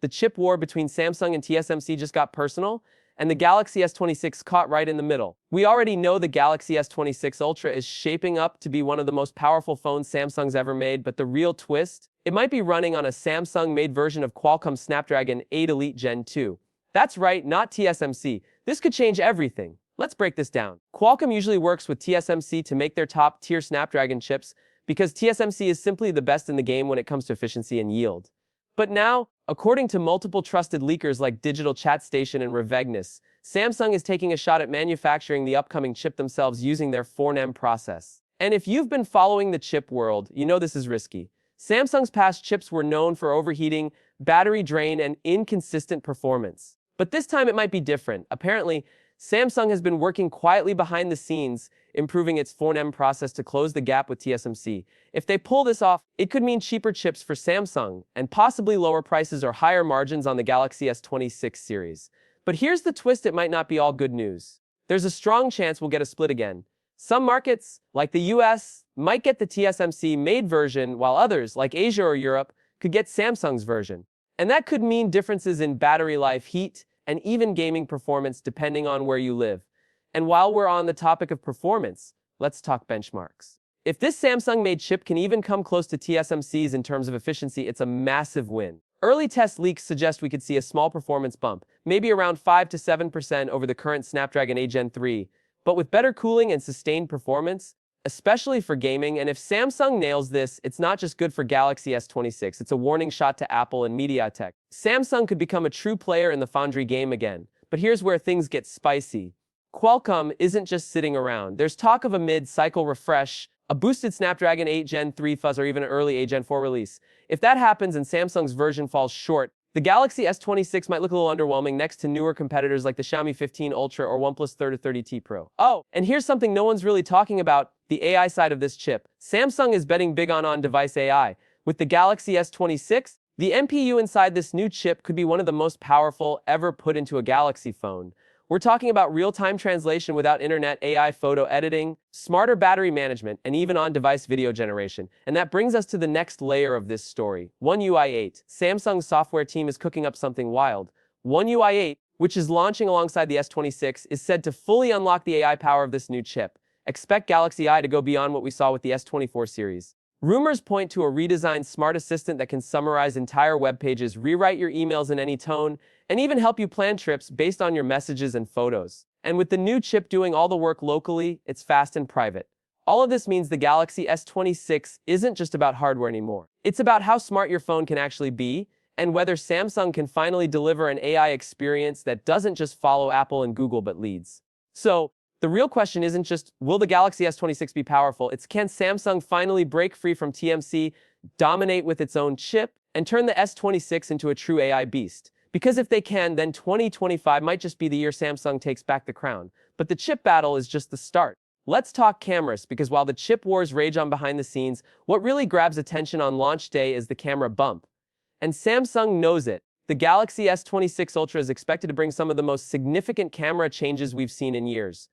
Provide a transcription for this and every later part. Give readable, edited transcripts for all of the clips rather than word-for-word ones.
The chip war between Samsung and TSMC just got personal, and the Galaxy S26 caught right in the middle. We already know the Galaxy S26 Ultra is shaping up to be one of the most powerful phones Samsung's ever made, but the real twist? It might be running on a Samsung-made version of Qualcomm's Snapdragon 8 Elite Gen 2. That's right, not TSMC. This could change everything. Let's break this down. Qualcomm usually works with TSMC to make their top-tier Snapdragon chips because TSMC is simply the best in the game when it comes to efficiency and yield. But now, according to multiple trusted leakers like Digital Chat Station and Revegnis, Samsung is taking a shot at manufacturing the upcoming chip themselves using their 4nm process. And if you've been following the chip world, you know this is risky. Samsung's past chips were known for overheating, battery drain, and inconsistent performance. But this time it might be different. Apparently, Samsung has been working quietly behind the scenes, improving its 4nm process to close the gap with TSMC. If they pull this off, it could mean cheaper chips for Samsung, and possibly lower prices or higher margins on the Galaxy S26 series. But here's the twist: it might not be all good news. There's a strong chance we'll get a split again. Some markets, like the US, might get the TSMC-made version, while others, like Asia or Europe, could get Samsung's version. And that could mean differences in battery life, heat, and even gaming performance depending on where you live. And while we're on the topic of performance, let's talk benchmarks. If this Samsung-made chip can even come close to TSMC's in terms of efficiency, it's a massive win. Early test leaks suggest we could see a small performance bump, maybe around 5 to 7% over the current Snapdragon 8 Gen 3, but with better cooling and sustained performance, especially for gaming. And if Samsung nails this, it's not just good for Galaxy S26, it's a warning shot to Apple and MediaTek. Samsung could become a true player in the foundry game again. But here's where things get spicy. Qualcomm isn't just sitting around. There's talk of a mid-cycle refresh, a boosted Snapdragon 8 Gen 3 fuzz, or even an early 8 Gen 4 release. If that happens and Samsung's version falls short, the Galaxy S26 might look a little underwhelming next to newer competitors like the Xiaomi 15 Ultra or OnePlus 30T Pro. Oh, and here's something no one's really talking about: the AI side of this chip. Samsung is betting big on on-device AI. With the Galaxy S26, the NPU inside this new chip could be one of the most powerful ever put into a Galaxy phone. We're talking about real-time translation without internet, AI photo editing, smarter battery management, and even on-device video generation. And that brings us to the next layer of this story. One UI 8. Samsung's software team is cooking up something wild. One UI 8, which is launching alongside the S26, is said to fully unlock the AI power of this new chip. Expect Galaxy I to go beyond what we saw with the S24 series. Rumors point to a redesigned smart assistant that can summarize entire web pages, rewrite your emails in any tone, and even help you plan trips based on your messages and photos. And with the new chip doing all the work locally, it's fast and private. All of this means the Galaxy S26 isn't just about hardware anymore. It's about how smart your phone can actually be, and whether Samsung can finally deliver an AI experience that doesn't just follow Apple and Google but leads. So, the real question isn't just, will the Galaxy S26 be powerful? It's, can Samsung finally break free from TSMC, dominate with its own chip, and turn the S26 into a true AI beast? Because if they can, then 2025 might just be the year Samsung takes back the crown. But the chip battle is just the start. Let's talk cameras, because while the chip wars rage on behind the scenes, what really grabs attention on launch day is the camera bump. And Samsung knows it. The Galaxy S26 Ultra is expected to bring some of the most significant camera changes we've seen in years.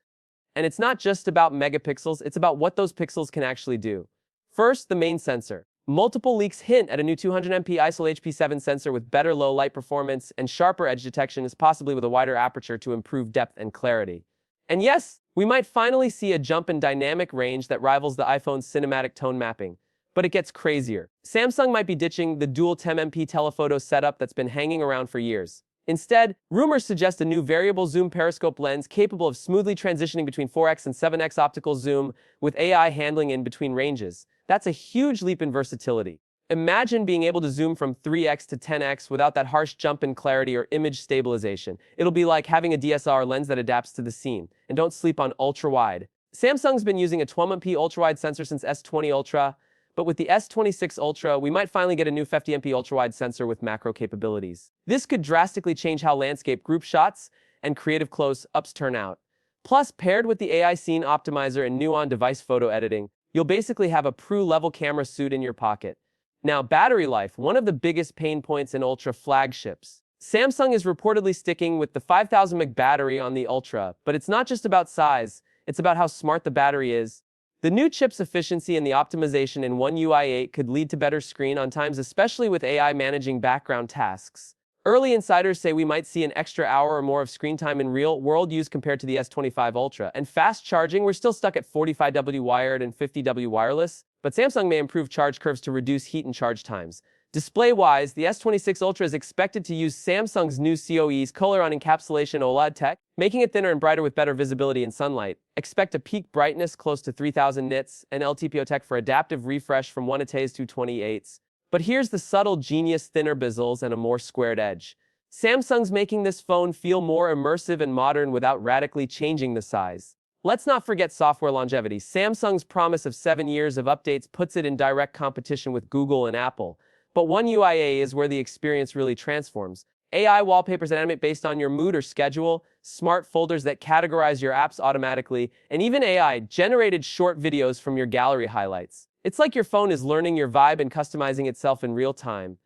And it's not just about megapixels, it's about what those pixels can actually do. First, the main sensor. Multiple leaks hint at a new 200MP ISO HP7 sensor with better low light performance and sharper edge detection, is possibly with a wider aperture to improve depth and clarity. And yes, we might finally see a jump in dynamic range that rivals the iPhone's cinematic tone mapping. But it gets crazier. Samsung might be ditching the dual 10MP telephoto setup that's been hanging around for years. Instead, rumors suggest a new variable zoom periscope lens capable of smoothly transitioning between 4x and 7x optical zoom with AI handling in between ranges. That's a huge leap in versatility. Imagine being able to zoom from 3x to 10x without that harsh jump in clarity or image stabilization. It'll be like having a DSLR lens that adapts to the scene. And don't sleep on ultra-wide. Samsung's been using a 12MP ultra-wide sensor since S20 Ultra, but with the S26 Ultra, we might finally get a new 50MP ultra-wide sensor with macro capabilities. This could drastically change how landscape group shots and creative close-ups turn out. Plus, paired with the AI scene optimizer and new on-device photo editing, you'll basically have a pro-level camera suit in your pocket. Now, battery life, one of the biggest pain points in Ultra flagships. Samsung is reportedly sticking with the 5000 mAh battery on the Ultra, but it's not just about size, it's about how smart the battery is. The new chip's efficiency and the optimization in One UI 8 could lead to better screen on times, especially with AI managing background tasks. Early insiders say we might see an extra hour or more of screen time in real-world use compared to the S25 Ultra. And fast charging, we're still stuck at 45W wired and 50W wireless, but Samsung may improve charge curves to reduce heat and charge times. Display-wise, the S26 Ultra is expected to use Samsung's new COE's color on encapsulation OLED tech, making it thinner and brighter with better visibility in sunlight. Expect a peak brightness close to 3000 nits and LTPO tech for adaptive refresh from 1/8 to 2/28. But here's the subtle genius: thinner bezels and a more squared edge. Samsung's making this phone feel more immersive and modern without radically changing the size. Let's not forget software longevity. Samsung's promise of 7 years of updates puts it in direct competition with Google and Apple. But One UI is where the experience really transforms. AI wallpapers that animate based on your mood or schedule, smart folders that categorize your apps automatically, and even AI-generated short videos from your gallery highlights. It's like your phone is learning your vibe and customizing itself in real time.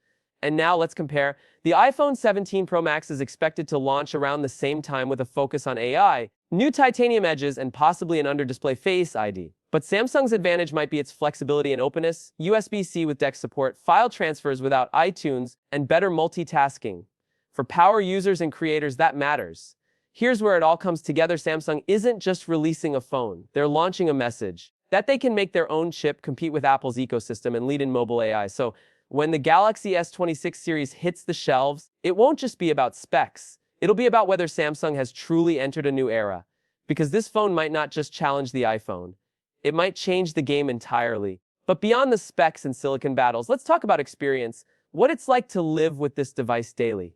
And now let's compare. The iPhone 17 Pro Max is expected to launch around the same time with a focus on AI, new titanium edges, and possibly an under-display Face ID. But Samsung's advantage might be its flexibility and openness, USB-C with DeX support, file transfers without iTunes, and better multitasking. For power users and creators, that matters. Here's where it all comes together. Samsung isn't just releasing a phone, they're launching a message that they can make their own chip, compete with Apple's ecosystem, and lead in mobile AI. So when the Galaxy S26 series hits the shelves, it won't just be about specs. It'll be about whether Samsung has truly entered a new era. Because this phone might not just challenge the iPhone, it might change the game entirely. But beyond the specs and silicon battles, let's talk about experience, what it's like to live with this device daily.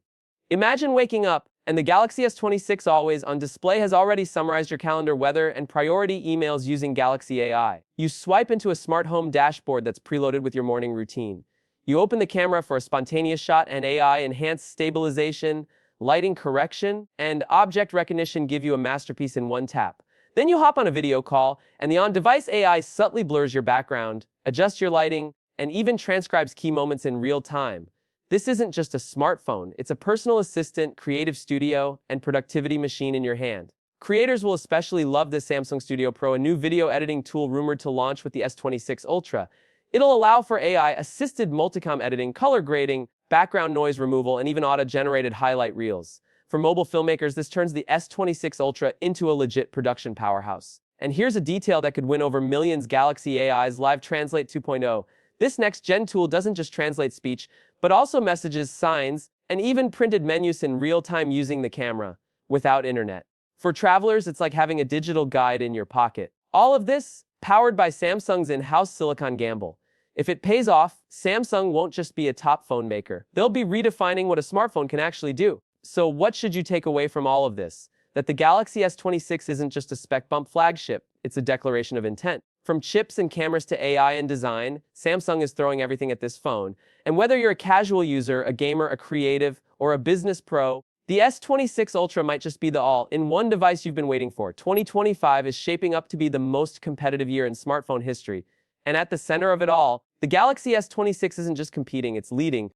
Imagine waking up and the Galaxy S26 always on display has already summarized your calendar, weather, and priority emails using Galaxy AI. You swipe into a smart home dashboard that's preloaded with your morning routine. You open the camera for a spontaneous shot, and AI-enhanced stabilization, lighting correction, and object recognition give you a masterpiece in one tap. Then you hop on a video call, and the on-device AI subtly blurs your background, adjusts your lighting, and even transcribes key moments in real time. This isn't just a smartphone, it's a personal assistant, creative studio, and productivity machine in your hand. Creators will especially love this Samsung Studio Pro, a new video editing tool rumored to launch with the S26 Ultra. It'll allow for AI-assisted multicam editing, color grading, background noise removal, and even auto-generated highlight reels. For mobile filmmakers, this turns the S26 Ultra into a legit production powerhouse. And here's a detail that could win over millions: Galaxy AI's Live Translate 2.0. This next-gen tool doesn't just translate speech, but also messages, signs, and even printed menus in real time using the camera, without internet. For travelers, it's like having a digital guide in your pocket. All of this, powered by Samsung's in-house silicon gamble. If it pays off, Samsung won't just be a top phone maker. They'll be redefining what a smartphone can actually do. So what should you take away from all of this? That the Galaxy S26 isn't just a spec bump flagship, it's a declaration of intent. From chips and cameras to AI and design, Samsung is throwing everything at this phone. And whether you're a casual user, a gamer, a creative, or a business pro, the S26 Ultra might just be the all-in-one device you've been waiting for. 2025 is shaping up to be the most competitive year in smartphone history. And at the center of it all, the Galaxy S26 isn't just competing, it's leading.